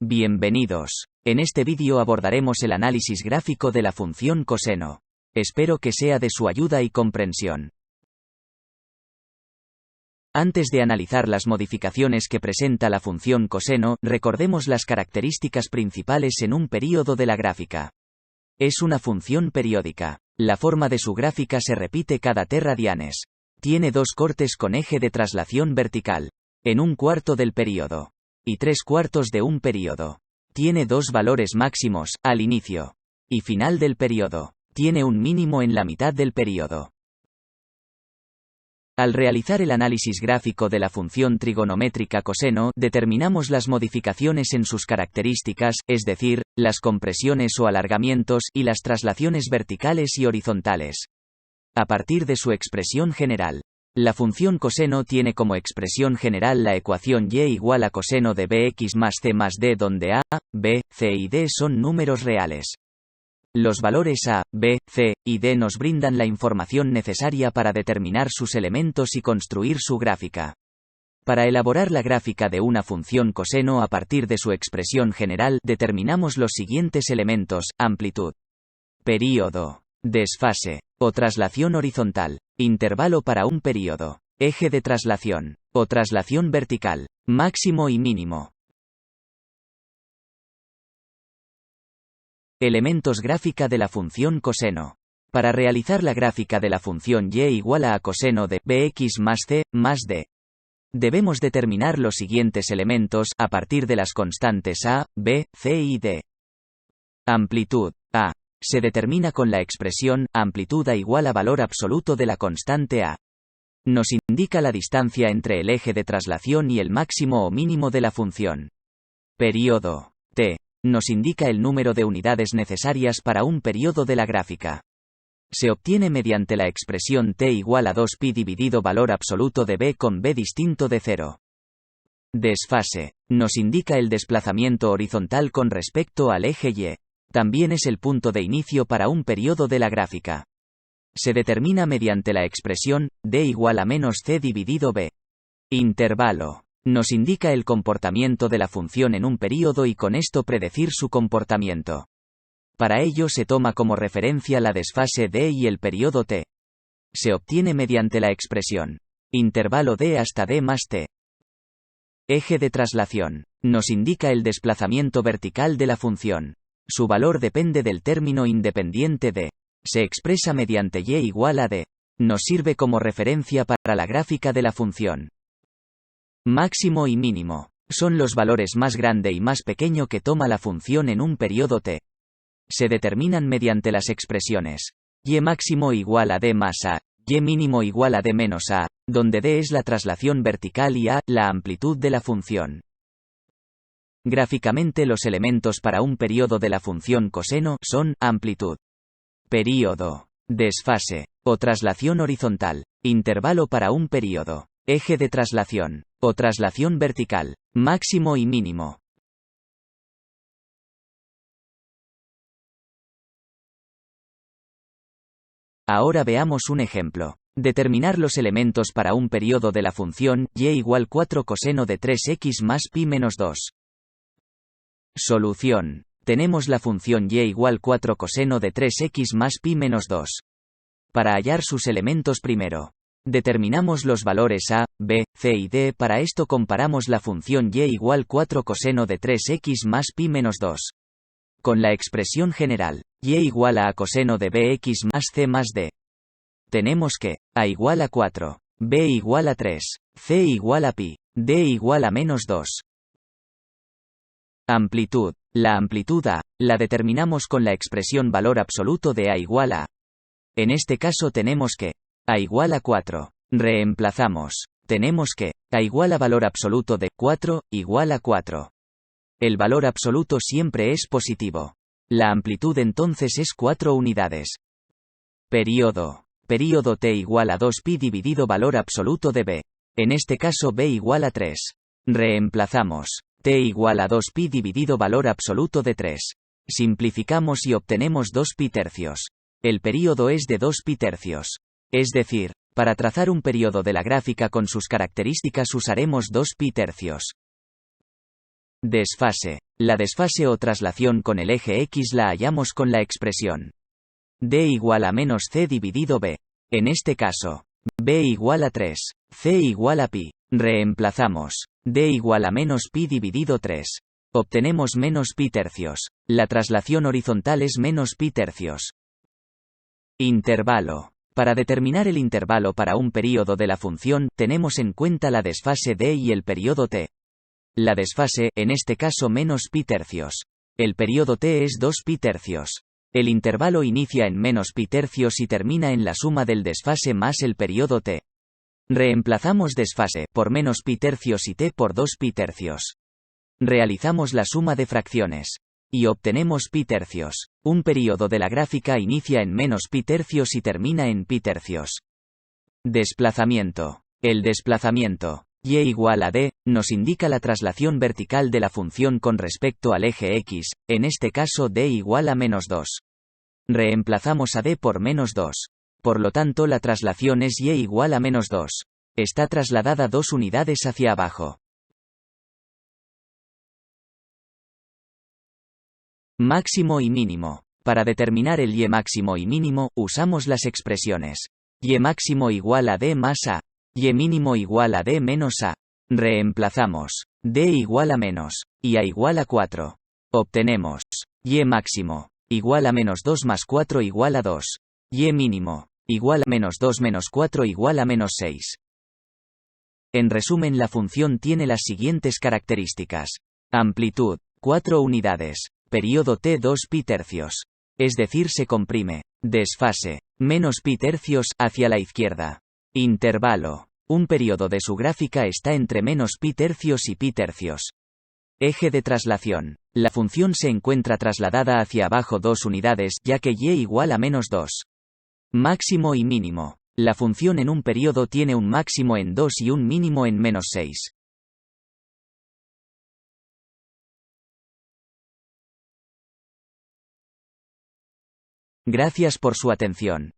Bienvenidos. En este vídeo abordaremos el análisis gráfico de la función coseno. Espero que sea de su ayuda y comprensión. Antes de analizar las modificaciones que presenta la función coseno, recordemos las características principales en un período de la gráfica. Es una función periódica. La forma de su gráfica se repite cada t radianes. Tiene dos cortes con eje de traslación vertical, en un cuarto del período, y 3/4 de un período. Tiene dos valores máximos, al inicio y final del período. Tiene un mínimo en la mitad del período. Al realizar el análisis gráfico de la función trigonométrica coseno, determinamos las modificaciones en sus características, es decir, las compresiones o alargamientos, y las traslaciones verticales y horizontales. A partir de su expresión general. La función coseno tiene como expresión general la ecuación y igual a coseno de bx más c más d, donde a, b, c y d son números reales. Los valores a, b, c y d nos brindan la información necesaria para determinar sus elementos y construir su gráfica. Para elaborar la gráfica de una función coseno a partir de su expresión general, determinamos los siguientes elementos: amplitud, período, desfase, o traslación horizontal, intervalo para un período, eje de traslación, o traslación vertical, máximo y mínimo. Elementos gráfica de la función coseno. Para realizar la gráfica de la función y igual a coseno de bx más c más d, debemos determinar los siguientes elementos a partir de las constantes a, b, c y d. Amplitud a se determina con la expresión amplitud a igual a valor absoluto de la constante a. Nos indica la distancia entre el eje de traslación y el máximo o mínimo de la función. Período t nos indica el número de unidades necesarias para un período de la gráfica. Se obtiene mediante la expresión t igual a 2pi dividido valor absoluto de b con b distinto de 0. Desfase nos indica el desplazamiento horizontal con respecto al eje y. También es el punto de inicio para un período de la gráfica. Se determina mediante la expresión d igual a menos c dividido b. Intervalo nos indica el comportamiento de la función en un período y con esto predecir su comportamiento. Para ello se toma como referencia la desfase d y el período t. Se obtiene mediante la expresión intervalo d hasta d más t. Eje de traslación nos indica el desplazamiento vertical de la función. Su valor depende del término independiente d. Se expresa mediante y igual a d. Nos sirve como referencia para la gráfica de la función. Máximo y mínimo son los valores más grande y más pequeño que toma la función en un periodo t. Se determinan mediante las expresiones y máximo igual a d más a, y mínimo igual a d menos a, donde d es la traslación vertical y a, la amplitud de la función. Gráficamente los elementos para un período de la función coseno son amplitud, período, desfase, o traslación horizontal, intervalo para un período, eje de traslación, o traslación vertical, máximo y mínimo. Ahora veamos un ejemplo. Determinar los elementos para un período de la función y igual 4 coseno de 3x más pi menos 2. Solución. Tenemos la función y igual 4 coseno de 3x más pi menos 2. Para hallar sus elementos primero, determinamos los valores a, b, c y d. Para esto comparamos la función y igual 4 coseno de 3x más pi menos 2 con la expresión general y igual a coseno de bx más c más d. Tenemos que a igual a 4, b igual a 3, c igual a pi, d igual a menos 2. Amplitud. La amplitud a la determinamos con la expresión valor absoluto de a igual a. En este caso tenemos que a igual a 4. Reemplazamos. Tenemos que a igual a valor absoluto de 4 igual a 4. El valor absoluto siempre es positivo. La amplitud entonces es 4 unidades. Período. Período t igual a 2pi dividido valor absoluto de b. En este caso b igual a 3. Reemplazamos. T igual a 2pi dividido valor absoluto de 3. Simplificamos y obtenemos 2pi tercios. El período es de 2pi tercios. Es decir, para trazar un período de la gráfica con sus características usaremos 2pi tercios. Desfase. La desfase o traslación con el eje X la hallamos con la expresión D igual a menos C dividido B. En este caso, B igual a 3, C igual a pi. Reemplazamos D igual a menos pi dividido 3. Obtenemos menos pi tercios. La traslación horizontal es menos pi tercios. Intervalo. Para determinar el intervalo para un período de la función, tenemos en cuenta la desfase d y el período t. La desfase, en este caso menos pi tercios. El período t es 2 pi tercios. El intervalo inicia en menos pi tercios y termina en la suma del desfase más el período t. Reemplazamos desfase por menos pi tercios y t por 2 pi tercios. Realizamos la suma de fracciones. Y obtenemos pi tercios. Un período de la gráfica inicia en menos pi tercios y termina en pi tercios. Desplazamiento. El desplazamiento, y igual a d, nos indica la traslación vertical de la función con respecto al eje x, en este caso d igual a menos 2. Reemplazamos a d por menos 2. Por lo tanto la traslación es y igual a menos 2. Está trasladada 2 unidades hacia abajo. Máximo y mínimo. Para determinar el y máximo y mínimo, usamos las expresiones y máximo igual a d más a, y mínimo igual a d menos a. Reemplazamos d igual a menos, y a igual a 4. Obtenemos y máximo igual a menos 2 más 4 igual a 2. Y mínimo igual a menos 2 menos 4 igual a menos 6. En resumen, la función tiene las siguientes características. Amplitud, 4 unidades. Período t 2 pi tercios. Es decir, se comprime. Desfase, menos pi tercios, hacia la izquierda. Intervalo. Un período de su gráfica está entre menos pi tercios y pi tercios. Eje de traslación. La función se encuentra trasladada hacia abajo 2 unidades, ya que y igual a menos 2. Máximo y mínimo. La función en un período tiene un máximo en 2 y un mínimo en menos 6. Gracias por su atención.